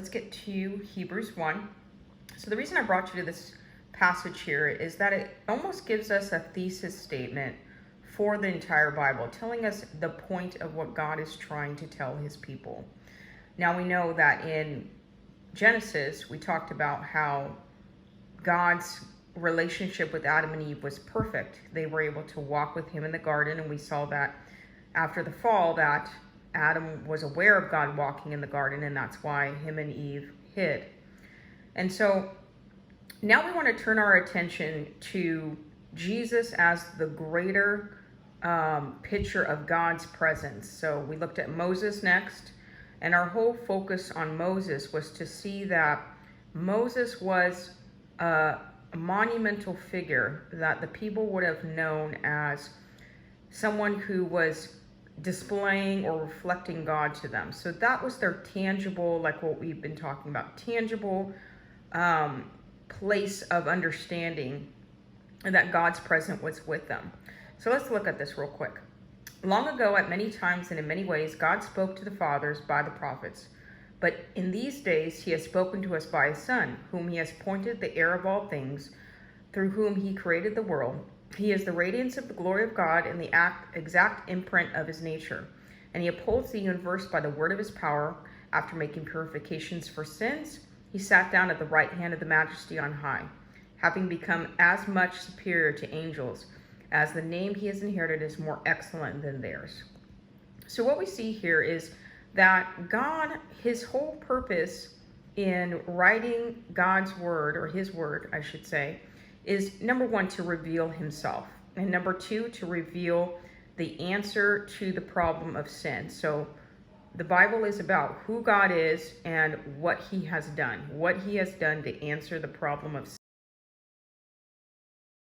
let's get to Hebrews 1. So the reason I brought you to this passage here is that it almost gives us a thesis statement for the entire Bible, telling us the point of what God is trying to tell his people. Now we know that in Genesis, we talked about how God's relationship with Adam and Eve was perfect. They were able to walk with him in the garden, and we saw that after the fall that Adam was aware of God walking in the garden, and that's why him and Eve hid. And so now we want to turn our attention to Jesus as the greater picture of God's presence. So we looked at Moses next, and our whole focus on Moses was to see that Moses was a monumental figure that the people would have known as someone who was displaying or reflecting God to them. So that was their tangible, like what we've been talking about, tangible place of understanding that God's presence was with them. So let's look at this real quick. Long ago, at many times and in many ways, God spoke to the fathers by the prophets. But in these days, he has spoken to us by his Son, whom he has appointed the heir of all things, through whom he created the world. He is the radiance of the glory of God and the exact imprint of his nature. And he upholds the universe by the word of his power. After making purifications for sins, he sat down at the right hand of the Majesty on high, having become as much superior to angels, as the name he has inherited is more excellent than theirs. So what we see here is that God, his whole purpose in writing God's word, or his word, I should say, is number one, to reveal himself, and number two, to reveal the answer to the problem of sin. So the Bible is about who God is and what he has done to answer the problem of